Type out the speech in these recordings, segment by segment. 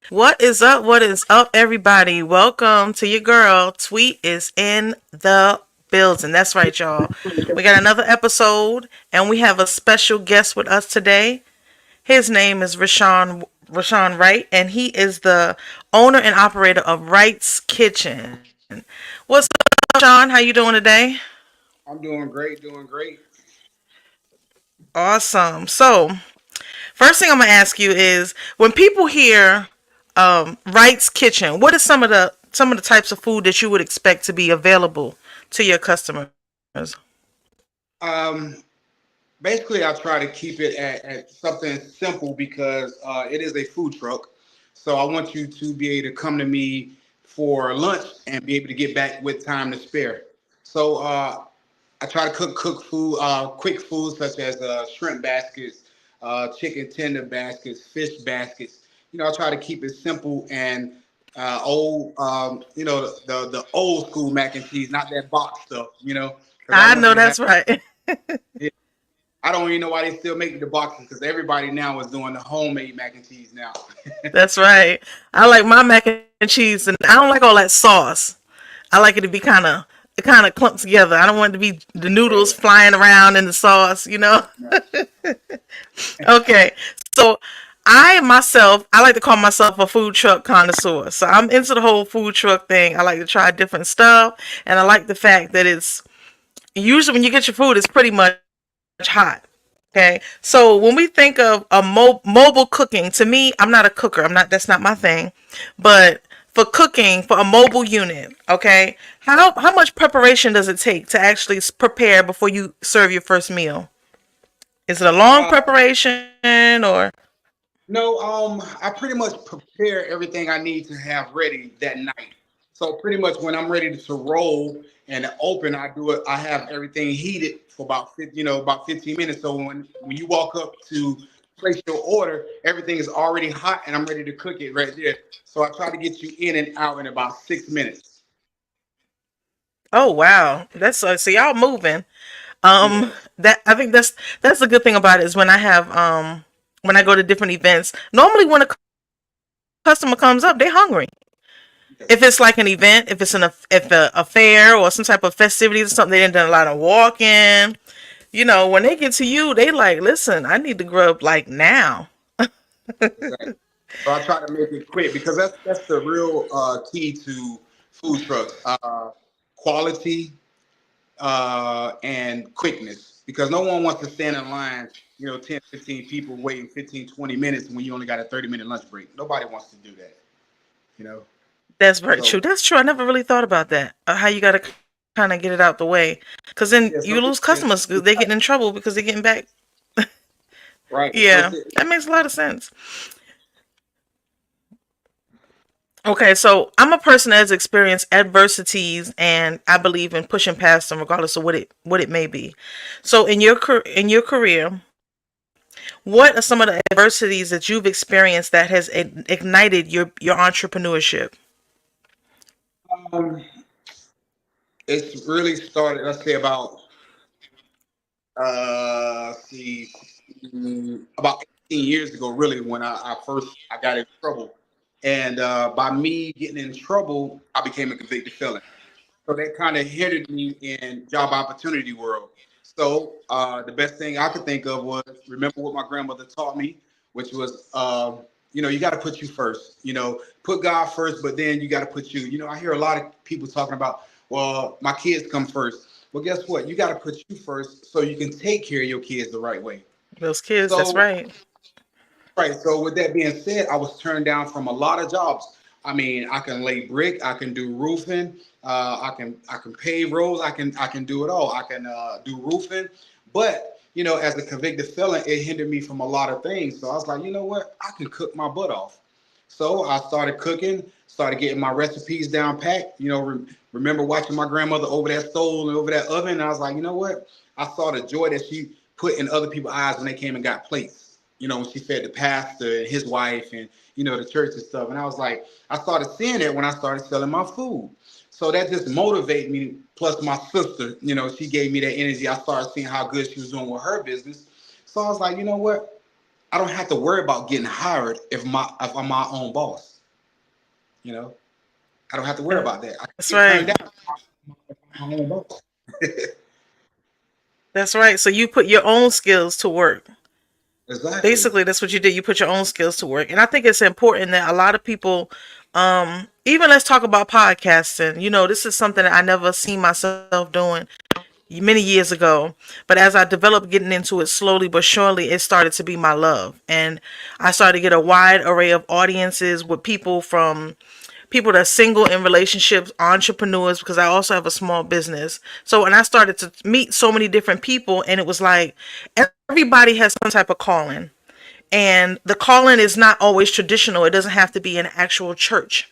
What is up? What is up, everybody? Welcome to your girl. Tweet is in the building. That's right, y'all. We got another episode, and we have a special guest with us today. His name is Rashawn Wright, and he is the owner and operator of Wrights Kitchen. What's up, Sean? How you doing today? I'm doing great, doing great. Awesome. So, first thing I'm gonna ask you is when people hear Wright's Kitchen, what is some of the types of food that you would expect to be available to your customers? Um, Basically, I try to keep it at something simple because it is a food truck. So I want you to be able to come to me for lunch and be able to get back with time to spare. So I try to cook food, quick food such as shrimp baskets, chicken tender baskets, fish baskets. I try to keep it simple and old. The old school mac and cheese, not that box stuff. Because I I want you know to have. that's right. Yeah, I don't even know why they still make the boxes because everybody now is doing the homemade mac and cheese now. That's right. I like my mac and cheese, and I don't like all that sauce. I like it to be kind of clumped together. I don't want it to be the noodles Yeah, flying around in the sauce. right. Okay, so I like to call myself a food truck connoisseur. So I'm into the whole food truck thing. I like to try different stuff, and I like the fact that it's usually when you get your food, it's pretty much hot. Okay, so when we think of a mobile cooking, to me, I'm not a cooker. I'm not. That's not my thing. But for cooking for a mobile unit, okay, how much preparation does it take to actually prepare before you serve your first meal? Is it a long Uh, preparation or? no, I pretty much prepare everything I need to have ready that night. So pretty much when I'm ready to roll and open, I do it. I have everything heated for about 15 minutes. So when you walk up to place your order, everything is already hot and I'm ready to cook it right there. So I try to get you in and out in about 6 minutes. Oh wow, that's so y'all moving. Yes. That I think that's the good thing about it is when I go to different events. Normally, when a customer comes up, they're hungry. If it's like an event, if a fair or some type of festivities or something, they didn't done a lot of walking. When they get to you, they like, listen, I need to grub like now. Exactly. So I try to make it quick because that's the real key to food trucks: quality and quickness. Because no one wants to stand in line, 10, 15 people waiting 15, 20 minutes when you only got a 30-minute lunch break. Nobody wants to do that, you know. That's very true. So That's true. I never really thought about that. How you got to kind of get it out the way, because then you lose yeah, so customers because they're getting in trouble because they're getting back. right. Yeah, that makes a lot of sense. Okay, so I'm a person that has experienced adversities, and I believe in pushing past them, regardless of what it may be. So in your career, what are some of the adversities that you've experienced that has ignited your entrepreneurship? um, it's really started. Let's say see, about 18 years ago, really, when I got in trouble, and by me getting in trouble, I became a convicted felon. So that kind of hindered me in job opportunity world. So the best thing I could think of was remember what my grandmother taught me, which was you got to put you first. Put God first, but then you got to put you. I hear a lot of people talking about, well, my kids come first. Well, guess what? You got to put you first so you can take care of your kids the right way. Those kids, that's So right. right. So with that being said, I was turned down from a lot of jobs. I mean, I can lay brick, I can do roofing, I can pave roads, I can do it all. I can do roofing, but as a convicted felon, it hindered me from a lot of things. So I was like, you know what, I can cook my butt off. So I started cooking, started getting my recipes down packed. Remember watching my grandmother over that stove and over that oven, and I was like, you know what, I saw the joy that she put in other people's eyes when they came and got plates. When she fed the pastor and his wife and the church and stuff. And I was like, I started seeing that when I started selling my food. So that just motivated me. Plus my sister, she gave me that energy. I started seeing how good she was doing with her business. So I was like, you know what? I don't have to worry about getting hired if I'm my own boss. You know, I don't have to worry about that. I can That's get turned right. down my own boss. That's right. So you put your own skills to work. Exactly. Basically, that's what you did. You put your own skills to work. And I think it's important that a lot of people, even let's talk about podcasting. This is something that I never seen myself doing many years ago. But as I developed getting into it slowly but surely, it started to be my love. And I started to get a wide array of audiences with people from people that are single in relationships, entrepreneurs, because I also have a small business. So, and I started to meet so many different people, and it was like everybody has some type of calling. And the calling is not always traditional. It doesn't have to be an actual church.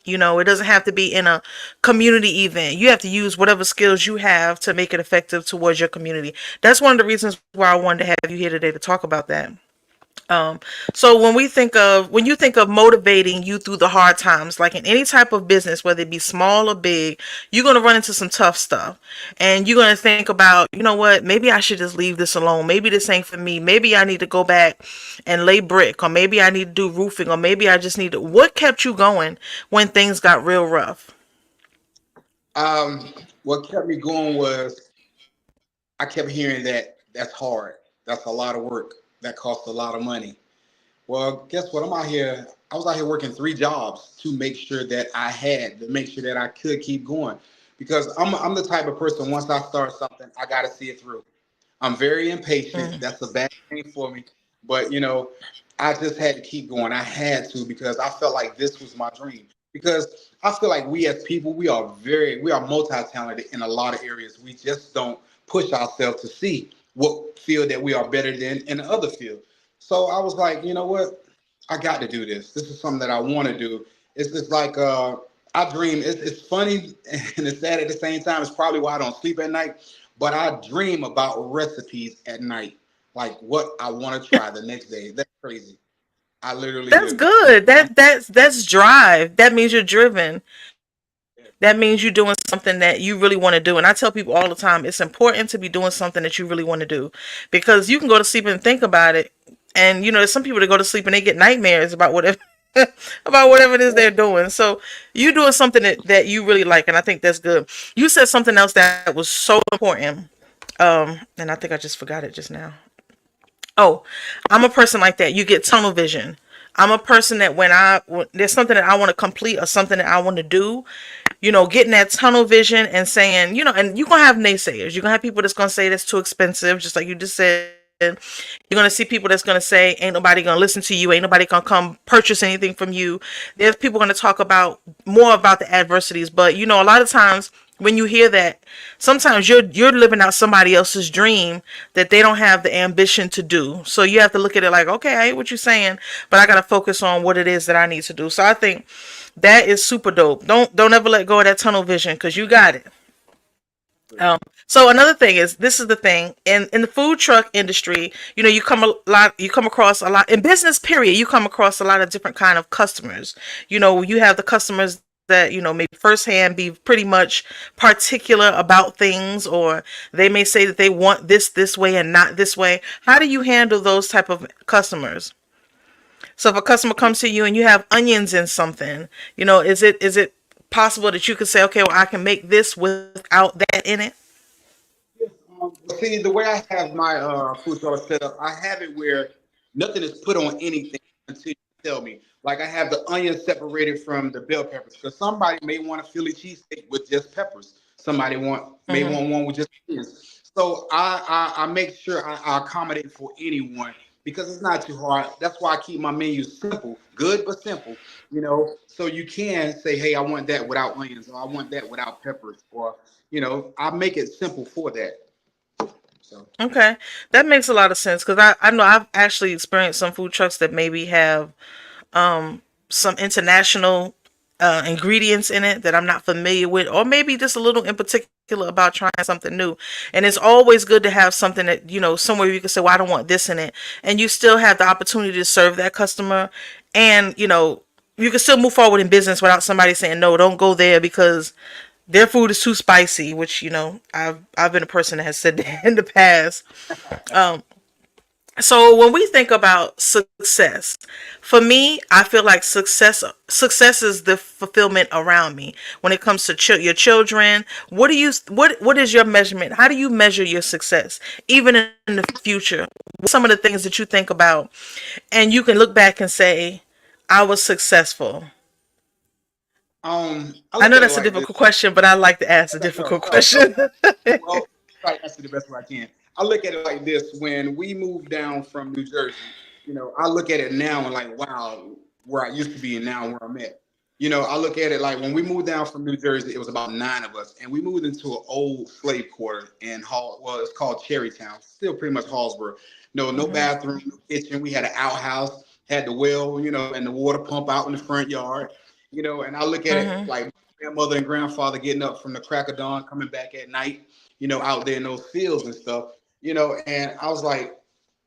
It doesn't have to be in a community event. You have to use whatever skills you have to make it effective towards your community. That's one of the reasons why I wanted to have you here today to talk about that. Um, so when you think of motivating you through the hard times, like in any type of business, whether it be small or big, you're going to run into some tough stuff. And you're going to think about, you know what, maybe I should just leave this alone. Maybe this ain't for me. Maybe I need to go back and lay brick, or maybe I need to do roofing, or maybe I just need to. What kept you going when things got real rough? What kept me going was I kept hearing that that's hard. That's a lot of work. That costs a lot of money. Well, guess what? I was out here working three jobs to make sure that to make sure that I could keep going. Because I'm the type of person, once I start something, I got to see it through. I'm very impatient. Mm. That's a bad thing for me. But, I just had to keep going. I had to because I felt like this was my dream. Because I feel like we as people, we are multi-talented in a lot of areas. We just don't push ourselves to see what field that we are better than in the other field. So I was like, you know what? I got to do this. This is something that I want to do. It's just like I dream. It's funny and it's sad at the same time. It's probably why I don't sleep at night. But I dream about recipes at night, like what I want to try the next day. That's crazy. I literally That's do. good. I'm, That's drive. That means you're driven. That means you're doing something that you really want to do. And I tell people all the time, it's important to be doing something that you really want to do, because you can go to sleep and think about it. And there's some people that go to sleep and they get nightmares about whatever about whatever it is they're doing. So you doing something that you really like, and I think that's good. You said something else that was so important. And I think I just forgot it just now. Oh, I'm a person like that. You get tunnel vision. I'm a person that when there's something that I want to complete or something that I want to do, getting that tunnel vision and saying, and you're going to have naysayers. You're going to have people that's going to say that's too expensive, just like you just said. You're going to see people that's going to say, ain't nobody going to listen to you. Ain't nobody going to come purchase anything from you. There's people going to talk about more about the adversities. But, a lot of times when you hear that, sometimes you're living out somebody else's dream that they don't have the ambition to do. So you have to look at it like, okay, I hear what you're saying, but I got to focus on what it is that I need to do. So I think that is super dope. Don't ever let go of that tunnel vision, because you got it. So another thing is, this is the thing in the food truck industry. You come across a lot in business. Period. You come across a lot of different kind of customers. You have the customers that maybe firsthand be pretty much particular about things, or they may say that they want this way and not this way. How do you handle those type of customers? So if a customer comes to you and you have onions in something, is it possible that you could say, okay, well, I can make this without that in it? See, the way I have my food truck set up, I have it where nothing is put on anything until you tell me. Like I have the onions separated from the bell peppers because somebody may want a Philly cheesesteak with just peppers. Somebody may Mm-hmm. want one with just onions. So I make sure I accommodate for anyone because it's not too hard. That's why I keep my menu simple, good but simple. So you can say, hey, I want that without onions, or I want that without peppers, or I make it simple for that. So. Okay, that makes a lot of sense, because I know I've actually experienced some food trucks that maybe have some international ingredients in it that I'm not familiar with, or maybe just a little in particular about trying something new. And it's always good to have something that, somewhere you can say, well, I don't want this in it. And you still have the opportunity to serve that customer. And, you can still move forward in business without somebody saying, no, don't go there because their food is too spicy, which, I've been a person that has said that in the past. Um, So when we think about success, for me, I feel like success is the fulfillment around me. When it comes to your children, what is your measurement? How do you measure your success even in the future? What are some of the things that you think about and you can look back and say, I was successful? I I look know at it that's a like this. difficult question, but I like to ask a No, difficult no, no. question. Well, try to answer the best way I can. I look at it like this: when we moved down from New Jersey, I look at it now and like, wow, where I used to be and now where I'm at. I look at it like when we moved down from New Jersey, it was about 9 of us, and we moved into an old slave quarter in Hall. Well, it's called Cherrytown, still pretty much Hallsboro. No, no Mhm. bathroom, no kitchen. We had an outhouse, had the well, and the water pump out in the front yard. And I look at it Mhm. like grandmother and grandfather getting up from the crack of dawn, coming back at night, out there in those fields and stuff, and I was like,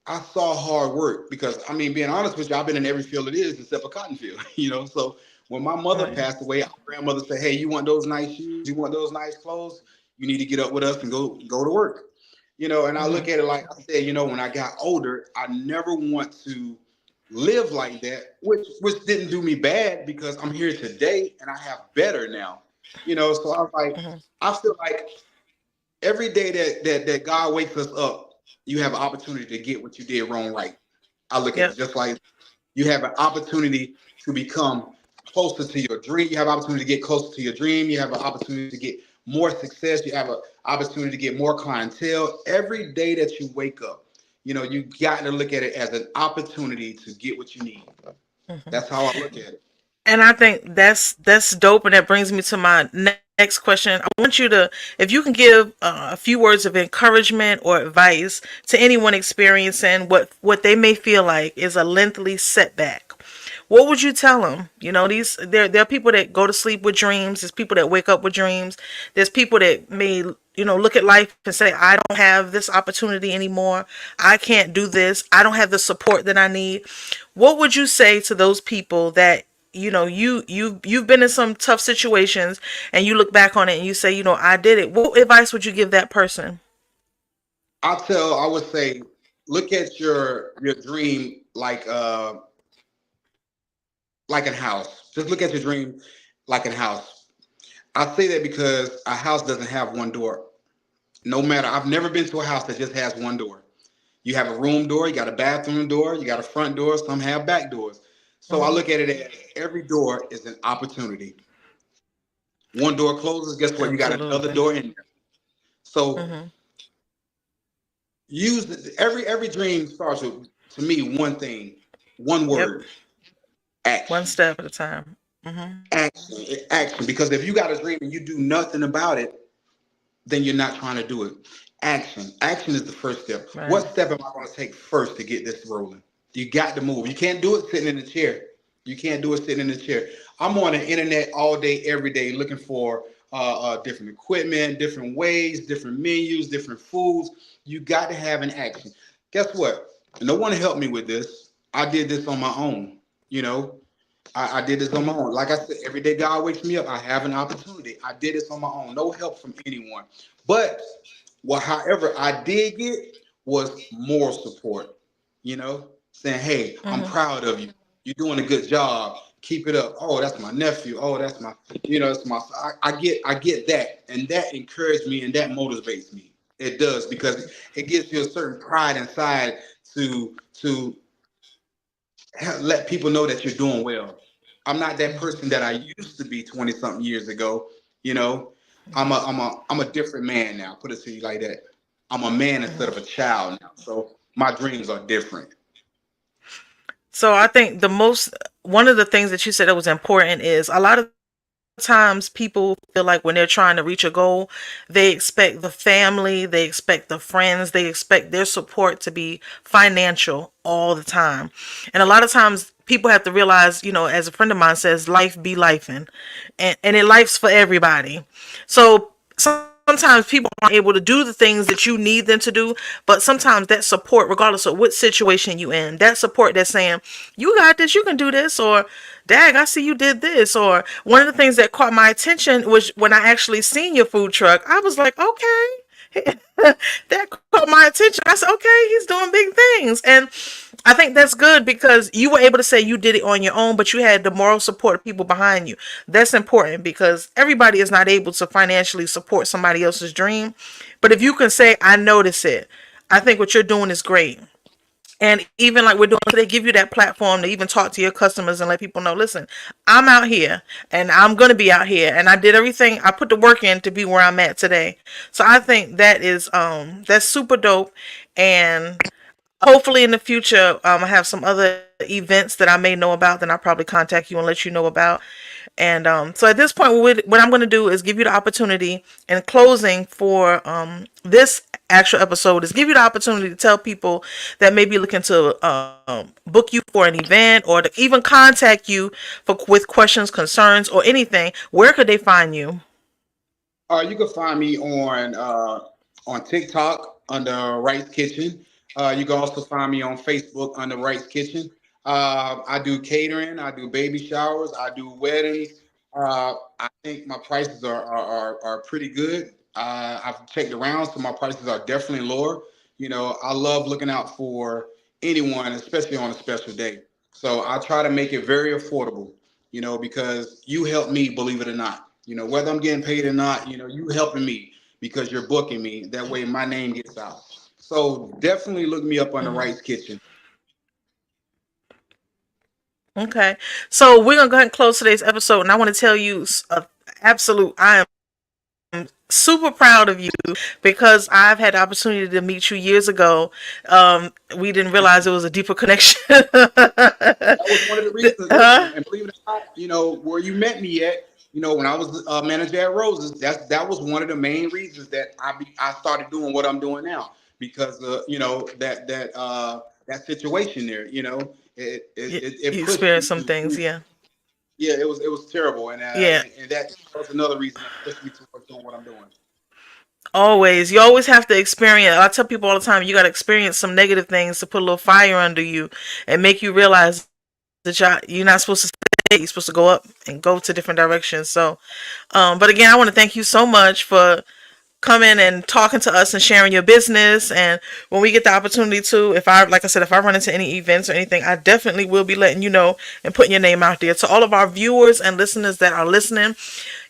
I saw hard work because I mean, being honest with you, I've been in every field it is except a cotton field, So when my mother Right. passed away, our grandmother said, "Hey, you want those nice shoes? You want those nice clothes? You need to get up with us and go to work." And I look Mhm. at it like I said, when I got older, I never want to live like that, which didn't do me bad because I'm here today and I have better now. So I was like, Mhm. I feel like every day that God wakes us up, you have an opportunity to get what you did wrong right. I look at it Yep. just like you have an opportunity to become closer to your dream. You have an opportunity to get closer to your dream. You have an opportunity to get more success. You have an opportunity to get more clientele. Every day that you wake up, you got to look at it as an opportunity to get what you need. Mhm. That's how I look at it. And I think that's dope, and that brings me to my next question. I want you to, if you can give a few words of encouragement or advice to anyone experiencing what they may feel like is a lengthy setback. What would you tell them? These there are people that go to sleep with dreams. There's people that wake up with dreams. There's people that may look at life and say, I don't have this opportunity anymore. I can't do this. I don't have the support that I need. What would you say to those people that you've been in some tough situations and you look back on it and you say, I did it? What advice would you give that person? I would say, look at your dream like a house. Just look at your dream like a house. I say that because a house doesn't have one door. No matter, I've never been to a house that just has one door. You have a room door, you got a bathroom door, you got a front door, some have back doors. So I Hmm. look at it as every door is an opportunity. One door closes, guess what? You got another Absolutely. door in there. So Hmm. every dream starts with, to me, one thing, one Yep. word: One action. step at a time. Hmm. Action. Because if you got a dream and you do nothing about it, then you're not trying to do it. Action is the first step. Right. What step am I going to take first to get this rolling? You got to move. You can't do it sitting in the chair. You can't do it sitting in the chair. I'm on the internet all day, every day, looking for different equipment, different ways, different menus, different foods. You got to have an action. Guess what? No one helped me with this. I did this on my own. You know, I did this on my own. Like I said, every day God wakes me up, I have an opportunity. I did this on my own. No help from anyone. But however, I did get was moral support. Saying, "Hey, I'm Hmm. proud of you. You're doing a good job. Keep it up." Oh, that's my nephew. Oh, that's my, that's my. I get that, and that encouraged me, and that motivates me. It does because it gives you a certain pride inside to let people know that you're doing well. I'm not that person that I used to be 20 something years ago. You know, I'm a different man now. Put it to you like that. I'm a man instead of a child now. So my dreams are different. So I think one of the things that you said that was important is a lot of times people feel like when they're trying to reach a goal, they expect the family, they expect the friends, they expect their support to be financial all the time. And a lot of times people have to realize, as a friend of mine says, life be lifing. And it life's for everybody. So sometimes people aren't able to do the things that you need them to do, but sometimes that support, regardless of what situation you in, that support that's saying, you got this, you can do this, or dag, I see you did this. Or one of the things that caught my attention was when I actually seen your food truck. I was like, okay. that caught my attention. I said, okay, he's doing big things. And I think that's good because you were able to say you did it on your own, but you had the moral support of people behind you. That's important because everybody is not able to financially support somebody else's dream. But if you can say, I notice it, I think what you're doing is great. And even like we're doing, they give you that platform to even talk to your customers and let people know, listen, I'm out here and I'm going to be out here. And I did everything. I put the work in to be where I'm at today. So I think that is, that's super dope. And hopefully in the future, I have some other events that I may know about, then I'll probably contact you and let you know about. And so at this point, what I'm going to do is give you the opportunity in closing for this actual episode is give you the opportunity to tell people that may be looking to book you for an event or to even contact you for with questions, concerns, or anything. Where could they find you? You can find me on TikTok under Wrights Kitchen. You can also find me on Facebook under Wrights Kitchen. I do catering. I do baby showers. I do weddings. I think my prices are pretty good. I've checked around, so my prices are definitely lower. You know, I love looking out for anyone, especially on a special day. So I try to make it very affordable, you know, because you help me, believe it or not. You know, whether I'm getting paid or not, you know, you helping me because you're booking me. That way my name gets out. So definitely look me up on the Mhm. Wright's Kitchen. Okay, so we're gonna go ahead and close today's episode, and I want to tell you, absolute, I am super proud of you because I've had the opportunity to meet you years ago. We didn't realize it was a deeper connection. That was one of the reasons. Huh? Listen, and believe it or not, you know where you met me at. You know, when I was manager at Roses, that was one of the main reasons that I started doing what I'm doing now because you know that situation there. You know, it You pushed me experienced some to things, do. yeah. Yeah, it was terrible, Yeah. and that was another reason that pushed me towards doing what I'm doing. Always. You always have to experience. I tell people all the time, you got to experience some negative things to put a little fire under you and make you realize that you're not supposed to stay. You're supposed to go up and go to different directions. So, but again, I want to thank you so much for coming and talking to us and sharing your business. And when we get the opportunity to, if I, like I said, if I run into any events or anything, I definitely will be letting you know and putting your name out there. To all of our viewers and listeners that are listening,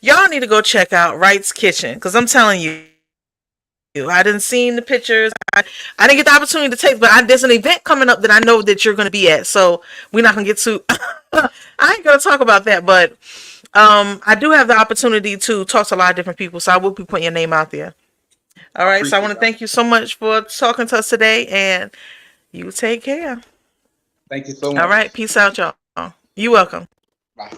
y'all need to go check out Wright's Kitchen because I'm telling you, I didn't see the pictures. I didn't get the opportunity to taste, but there's an event coming up that I know that you're going to be at. So we're not going to get too. I ain't going to talk about that, but I do have the opportunity to talk to a lot of different people, so I will be putting your name out there. All I right, so I want appreciate to that. thank you so much for talking to us today, and you take care. Thank you so All right, much. peace out, y'all. You welcome. Bye.